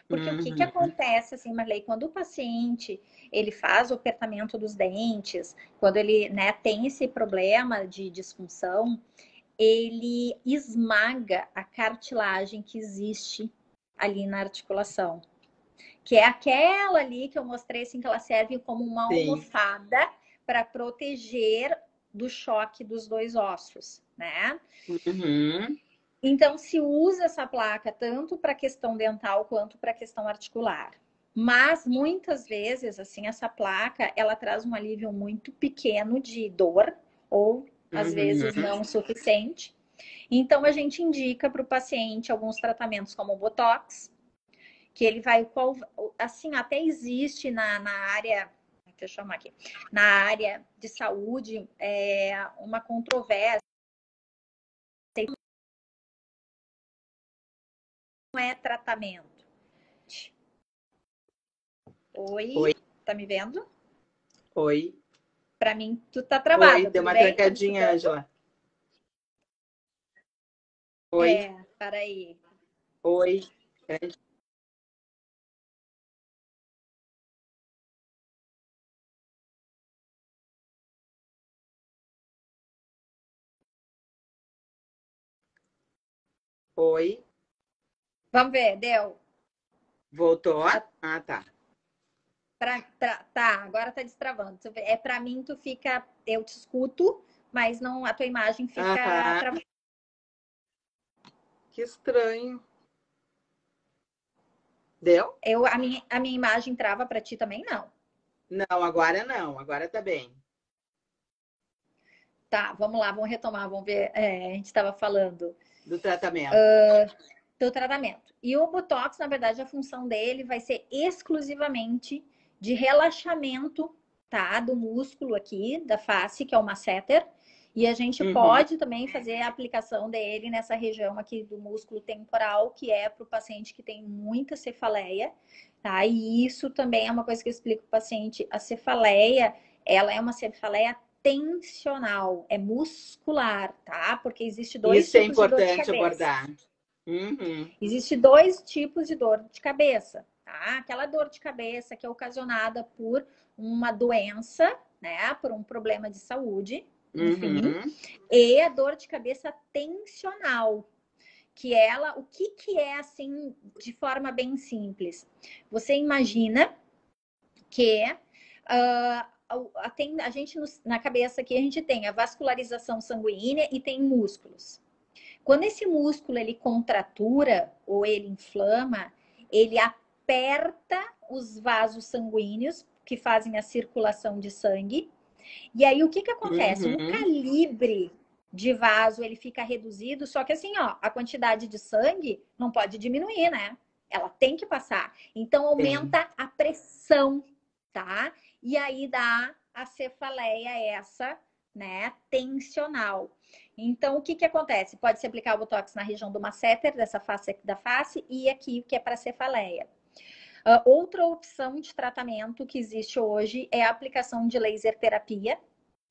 Porque o que, que Uhum, acontece, assim, Marley, quando o paciente ele faz o apertamento dos dentes, quando ele né, tem esse problema de disfunção, ele esmaga a cartilagem que existe ali na articulação, que é aquela ali que eu mostrei assim que ela serve como uma sim. almofada para proteger do choque dos dois ossos, né? Uhum, Então se usa essa placa tanto para a questão dental quanto para a questão articular. Mas muitas vezes assim essa placa ela traz um alívio muito pequeno de dor ou às vezes uhum. não o suficiente. Então, a gente indica para o paciente alguns tratamentos como o Botox, que ele vai, assim, até existe na área, deixa eu chamar aqui, na área de saúde, uma controvérsia, não é tratamento. Oi, Oi, tá me vendo? oi, Para mim, tu tá oi, travada, deu tudo uma bem? Tá me trancadinha, escutando? Ângela. Oi, Peraí. oi. Oi, Vamos ver, deu. voltou? Ah, tá. Tá, agora tá destravando. É para mim, tu fica, eu te escuto, mas não, a tua imagem fica Aham, travada. que estranho. Deu? A minha imagem trava para ti também? Não. Não, agora tá bem. Tá, vamos lá, vamos retomar, vamos ver. A gente estava falando. Do tratamento. do tratamento. E o Botox, na verdade, a função dele vai ser exclusivamente de relaxamento, tá? Do músculo aqui, da face, que é o masseter. E a gente pode também fazer a aplicação dele nessa região aqui do músculo temporal, que é para o paciente que tem muita cefaleia, tá? E isso também é uma coisa que eu explico para o paciente. A cefaleia, ela é uma cefaleia tensional, é muscular, tá? Porque existe dois Isso é tipos de dor de importante cabeça. abordar. Existe dois tipos de dor de cabeça, tá? Aquela dor de cabeça que é ocasionada por uma doença, né? Por um problema de saúde, enfim. E a dor de cabeça tensional, que ela, o que é assim, de forma bem simples? Você imagina que a gente na cabeça aqui a gente tem a vascularização sanguínea e tem músculos. Quando esse músculo ele contratura ou ele inflama, ele aperta os vasos sanguíneos que fazem a circulação de sangue. E aí o que acontece? O calibre de vaso ele fica reduzido, só que assim, ó, a quantidade de sangue não pode diminuir, né? Ela tem que passar. Então aumenta a pressão, tá? E aí dá a cefaleia essa, né, tensional. Então, o que acontece? Pode se aplicar o Botox na região do masseter, dessa face aqui da face, e aqui, que é para cefaleia. Outra opção de tratamento que existe hoje é a aplicação de laser terapia,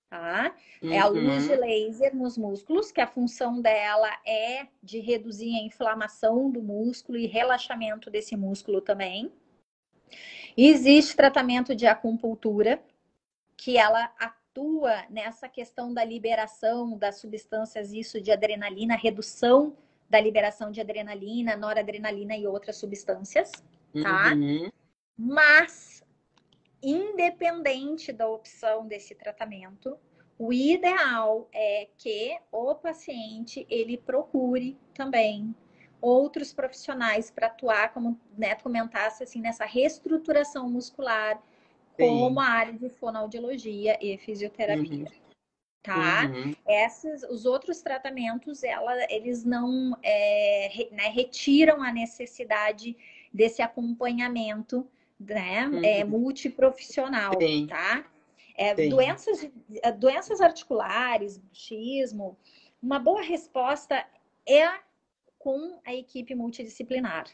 tá? É a luz de laser nos músculos, que a função dela é de reduzir a inflamação do músculo e relaxamento desse músculo também. Existe tratamento de acupuntura, que ela atua nessa questão da liberação das substâncias, isso de adrenalina, redução da liberação de adrenalina, noradrenalina e outras substâncias, tá? Mas, independente da opção desse tratamento, o ideal é que o paciente ele procure também outros profissionais para atuar, como o Neto comentasse, assim, nessa reestruturação muscular, como a área de fonoaudiologia e fisioterapia, tá? Os outros tratamentos, eles não retiram a necessidade desse acompanhamento, né, multiprofissional, tá? Doenças articulares, bruxismo, uma boa resposta é com a equipe multidisciplinar.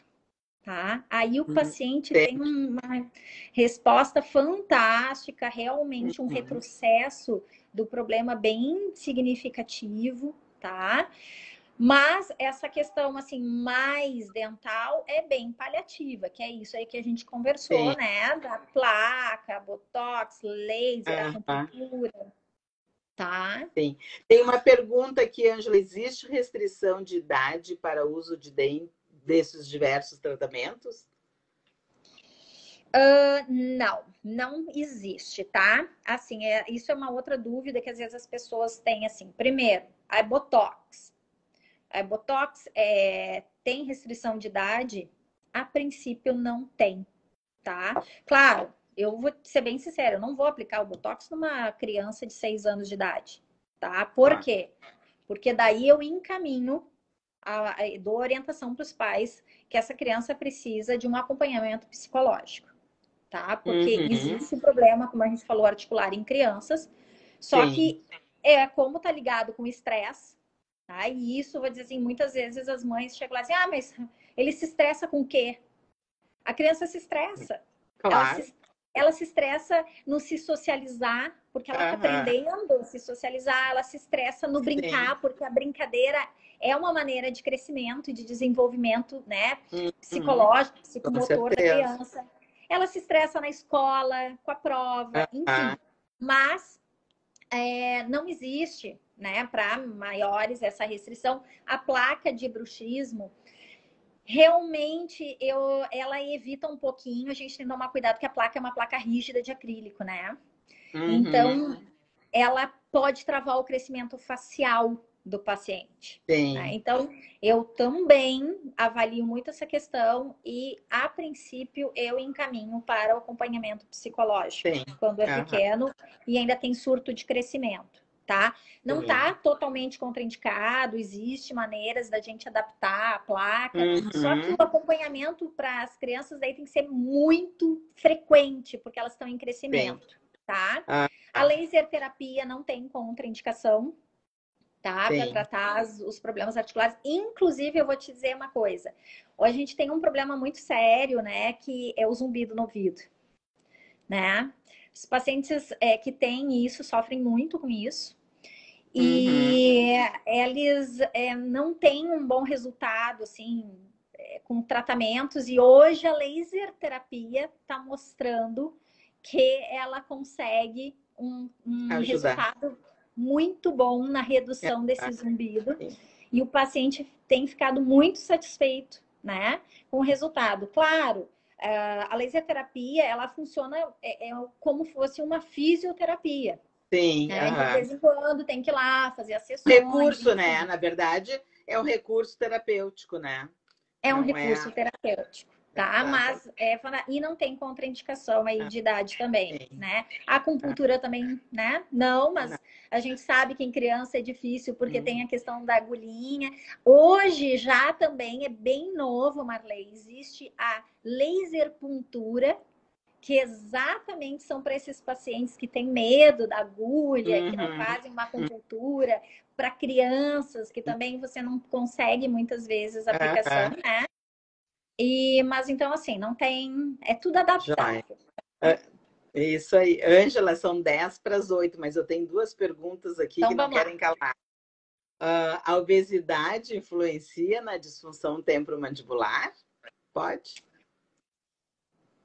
Tá? Aí o paciente tem uma resposta fantástica, realmente um retrocesso do problema bem significativo, tá? Mas essa questão assim mais dental é bem paliativa, que é isso aí que a gente conversou, né? Da placa, botox, laser, acupuntura, tá? Sim. Tem uma pergunta aqui, Ângela, existe restrição de idade para uso desses diversos tratamentos? Não existe, tá? Assim, isso é uma outra dúvida que às vezes as pessoas têm, assim. Primeiro, a Botox. A Botox tem restrição de idade? A princípio não tem, tá? Claro, eu vou ser bem sincera, eu não vou aplicar o Botox numa criança de 6 anos de idade, tá? Por quê? Porque daí eu encaminho, dou orientação para os pais que essa criança precisa de um acompanhamento psicológico, tá? Porque existe problema, como a gente falou, articular em crianças, só que como tá ligado com estresse, tá? E isso, vou dizer assim, muitas vezes as mães chegam lá e dizem, mas ele se estressa com o quê? A criança se estressa. Claro. Ela se estressa no se socializar, porque ela está aprendendo a se socializar, ela se estressa no brincar, porque a brincadeira é uma maneira de crescimento e de desenvolvimento, né? Psicológico, psicomotor da criança. Ela se estressa na escola, com a prova, enfim. Mas não existe, né, para maiores essa restrição. A placa de bruxismo, realmente, ela evita um pouquinho, a gente tem que tomar cuidado, porque a placa é uma placa rígida de acrílico, né? Então, ela pode travar o crescimento facial do paciente. Né? Então, eu também avalio muito essa questão e, a princípio, eu encaminho para o acompanhamento psicológico quando é pequeno e ainda tem surto de crescimento. tá? Não tá totalmente contraindicado, existe maneiras da gente adaptar a placa, só que o acompanhamento para as crianças daí tem que ser muito frequente, porque elas estão em crescimento, tá? A laser terapia não tem contraindicação, tá? Para tratar os problemas articulares. Inclusive, eu vou te dizer uma coisa. Hoje a gente tem um problema muito sério, né? Que é o zumbido no ouvido, né? Os pacientes que têm isso sofrem muito com isso. E eles não têm um bom resultado, assim, com tratamentos. E hoje a laser terapia está mostrando que ela consegue um resultado muito bom na redução desse zumbido. E o paciente tem ficado muito satisfeito, né, com o resultado. Claro, a laser terapia, ela funciona como fosse uma fisioterapia. Sim. Né? De vez em quando tem que ir lá fazer as sessões. Recurso, né? Na verdade, é um recurso terapêutico, né? É um recurso terapêutico, tá? Mas e não tem contraindicação aí de idade também, né? A acupuntura também, né? Não, mas a gente sabe que em criança é difícil porque tem a questão da agulhinha. Hoje já também é bem novo, Marley. Existe a laser puntura, que exatamente são para esses pacientes que têm medo da agulha, que não fazem uma acupuntura, para crianças que também você não consegue muitas vezes a aplicação, né? Mas então, assim, não tem... É tudo adaptável. Isso aí. Ângela, são 10 para as 8, mas eu tenho duas perguntas aqui então, que não querem calar. A obesidade influencia na disfunção temporomandibular? Pode?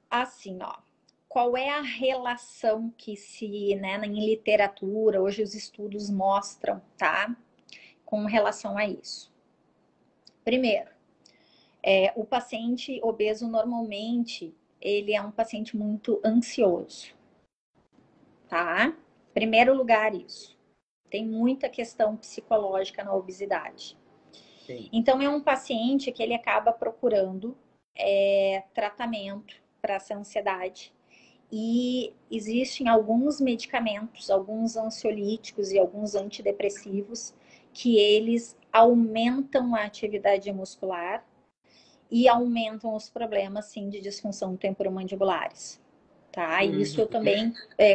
Assim, ó. Qual é a relação que né, em literatura, hoje os estudos mostram, tá? Com relação a isso. Primeiro, o paciente obeso, normalmente, ele é um paciente muito ansioso, tá? Primeiro lugar, isso. Tem muita questão psicológica na obesidade. Sim. Então, é um paciente que ele acaba procurando tratamento para essa ansiedade. E existem alguns medicamentos, alguns ansiolíticos e alguns antidepressivos que eles aumentam a atividade muscular e aumentam os problemas, sim, de disfunção temporomandibulares, tá? E isso eu também,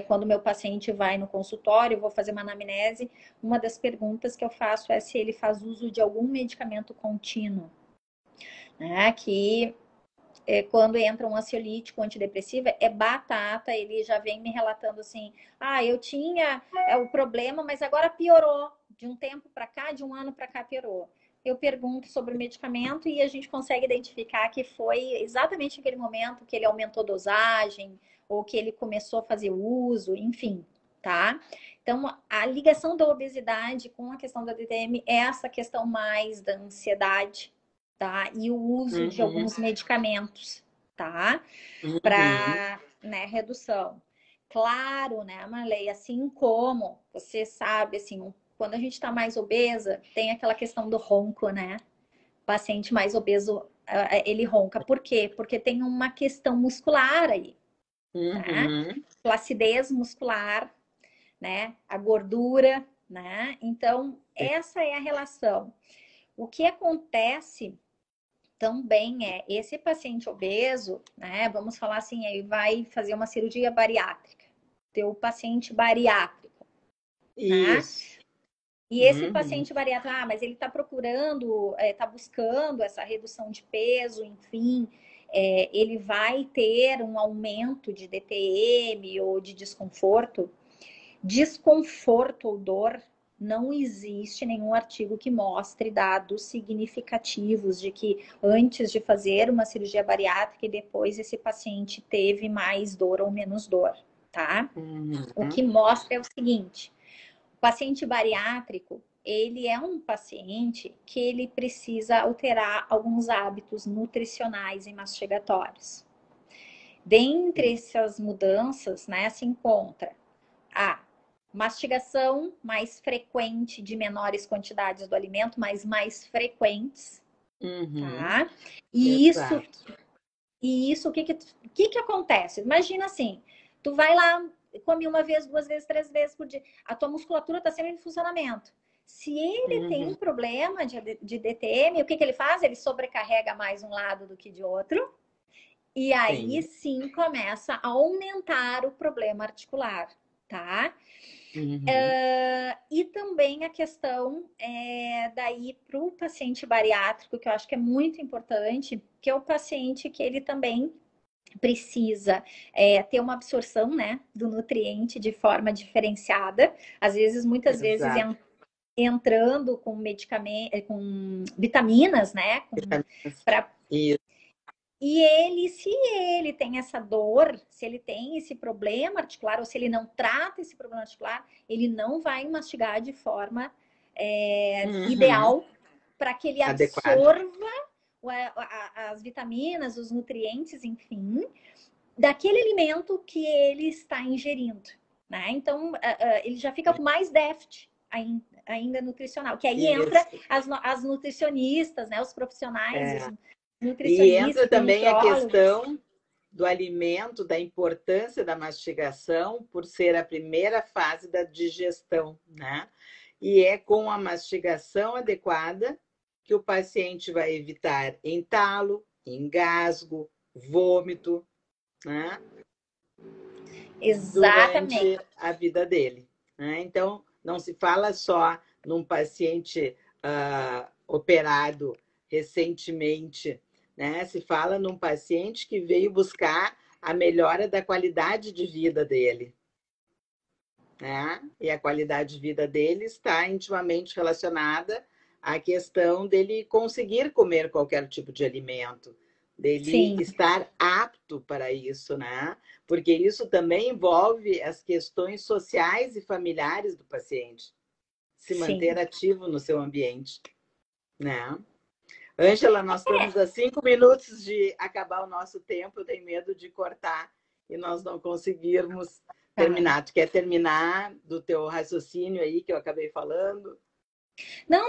quando meu paciente vai no consultório, eu vou fazer uma anamnese, uma das perguntas que eu faço é se ele faz uso de algum medicamento contínuo, né? Que quando entra um ansiolítico, antidepressivo, é batata, ele já vem me relatando assim, eu tinha o problema, mas agora piorou, de um tempo para cá, de um ano para cá piorou. Eu pergunto sobre o medicamento e a gente consegue identificar que foi exatamente naquele momento que ele aumentou dosagem, ou que ele começou a fazer uso, enfim, tá? Então, a ligação da obesidade com a questão da DTM é essa questão mais da ansiedade, tá? E o uso de alguns medicamentos, tá? Para, né, redução. Claro, né, Marley, assim como você sabe, assim, quando a gente está mais obesa, tem aquela questão do ronco, né? O paciente mais obeso, ele ronca. Por quê? Porque tem uma questão muscular aí, tá? Flacidez muscular, né? A gordura, né? Então, essa é a relação. O que acontece também esse paciente obeso, né? Vamos falar assim, ele vai fazer uma cirurgia bariátrica. Teu paciente bariátrico. Isso. Né? E esse paciente bariátrico, mas ele está procurando, está buscando essa redução de peso, enfim, ele vai ter um aumento de DTM ou de desconforto. Desconforto ou dor, não existe nenhum artigo que mostre dados significativos de que antes de fazer uma cirurgia bariátrica e depois esse paciente teve mais dor ou menos dor, tá? O que mostra é o seguinte, o paciente bariátrico, ele é um paciente que ele precisa alterar alguns hábitos nutricionais e mastigatórios. Dentre essas mudanças, né, se encontra a mastigação mais frequente de menores quantidades do alimento, mas mais frequentes, tá? E isso, o que acontece? Imagina assim, tu vai lá, come uma vez, 2 vezes, 3 vezes por dia. A tua musculatura está sempre em funcionamento. Se ele tem problema de DTM, o que ele faz? Ele sobrecarrega mais um lado do que de outro. E aí sim começa a aumentar o problema articular, tá? E também a questão daí para o paciente bariátrico, que eu acho que é muito importante, que é o paciente que ele também precisa ter uma absorção, né, do nutriente de forma diferenciada. Às vezes, muitas vezes, entrando com medicamento, com vitaminas, né? E ele, se ele tem essa dor, se ele tem esse problema articular, ou se ele não trata esse problema articular, ele não vai mastigar de forma ideal para que ele absorva as vitaminas, os nutrientes, enfim, daquele alimento que ele está ingerindo, né? Então, ele já fica com mais déficit ainda nutricional, que aí entra as nutricionistas, né? Os profissionais, e entra também a questão do alimento, da importância da mastigação, por ser a primeira fase da digestão, né? E é com a mastigação adequada que o paciente vai evitar entalo, engasgo, vômito, né? Exatamente. Durante a vida dele, né? Então, não se fala só num paciente operado recentemente, né? Se fala num paciente que veio buscar a melhora da qualidade de vida dele, né? E a qualidade de vida dele está intimamente relacionada à questão dele conseguir comer qualquer tipo de alimento, dele estar apto para isso, né? Porque isso também envolve as questões sociais e familiares do paciente, se manter ativo no seu ambiente, né? Ângela, nós estamos a 5 minutos de acabar o nosso tempo. Eu tenho medo de cortar e nós não conseguirmos terminar. Tu quer terminar do teu raciocínio aí que eu acabei falando? Não.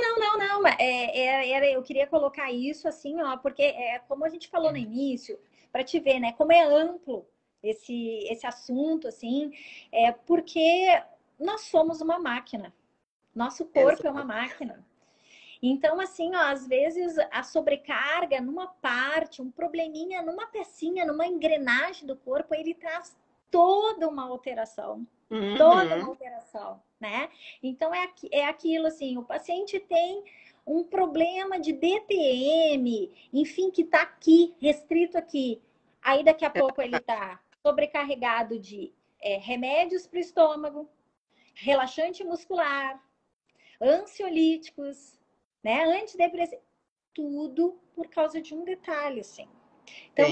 Eu queria colocar isso assim, ó, porque como a gente falou no início, para te ver, né, como é amplo esse assunto, assim, porque nós somos uma máquina. Nosso corpo é uma máquina. Então, assim, ó, às vezes a sobrecarga numa parte, um probleminha numa pecinha, numa engrenagem do corpo, ele traz toda uma alteração. Toda uma alteração, né? Então, é aquilo assim, o paciente tem um problema de DTM, enfim, que tá aqui, restrito aqui. Aí, daqui a pouco, ele tá sobrecarregado de remédios para o estômago, relaxante muscular, ansiolíticos, né? Antidepressivo, tudo por causa de um detalhe, assim. Então,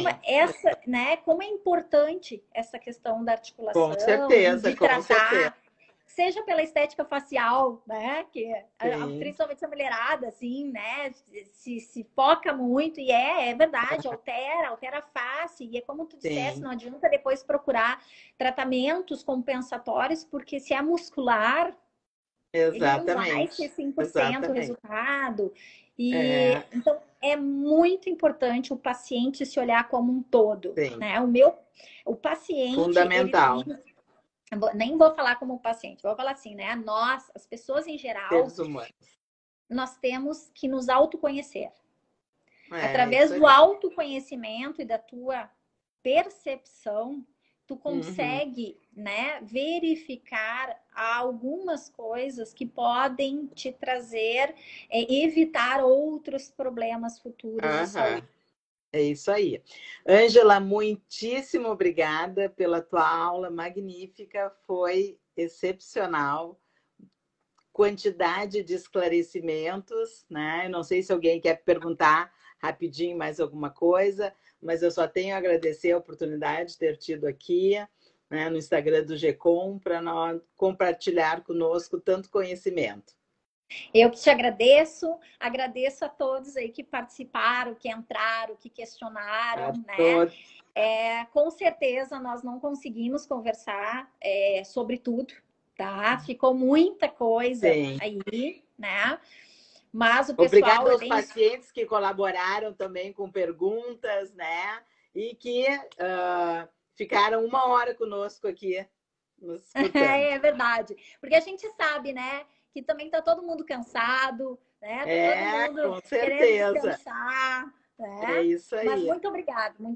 né, como é importante essa questão da articulação, com certeza, de tratar, seja pela estética facial, né, que principalmente a mulherada, assim, né, se foca muito, e é verdade, altera a face, e é como tu disseste, não adianta depois procurar tratamentos compensatórios, porque se é muscular, ele não vai ser 100% resultado. Então, é muito importante o paciente se olhar como um todo. Né? O paciente... Fundamental. Nem vou falar como paciente, vou falar assim, né? Nós, as pessoas em geral, seres humanos, nós temos que nos autoconhecer. Através do autoconhecimento e da tua percepção, tu consegue, né, verificar algumas coisas que podem te trazer, evitar outros problemas futuros de saúde. É isso aí. Ângela, muitíssimo obrigada pela tua aula magnífica, foi excepcional. Quantidade de esclarecimentos, né? Eu não sei se alguém quer perguntar rapidinho mais alguma coisa, mas eu só tenho a agradecer a oportunidade de ter tido aqui, né, no Instagram do GECOM, para nós compartilhar conosco tanto conhecimento. Eu que te agradeço a todos aí que participaram, que entraram, que questionaram, né? Com certeza nós não conseguimos conversar sobre tudo, tá? Ficou muita coisa aí, né? Mas o pessoal... Obrigada aos pacientes que colaboraram também com perguntas, né? E que ficaram 1 hora conosco aqui nos escutando. É verdade. Porque a gente sabe, né, que também tá todo mundo cansado, né? Tá todo mundo Com querendo certeza. descansar, É né? isso Mas aí. muito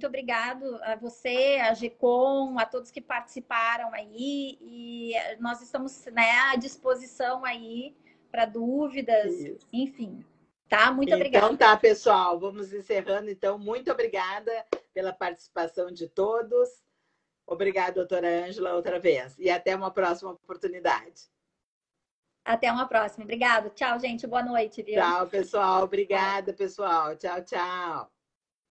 obrigado a você, a GECOM, a todos que participaram aí, e nós estamos, né, à disposição aí para dúvidas, Isso. enfim, tá? Muito Então obrigada. tá, pessoal, vamos encerrando. Então, muito obrigada pela participação de todos. Obrigada, doutora Ângela, outra vez. E até uma próxima oportunidade. Até uma próxima. Obrigada. Tchau, gente. Boa noite, viu? Tchau, pessoal. Tchau. Obrigada, pessoal. Tchau, tchau.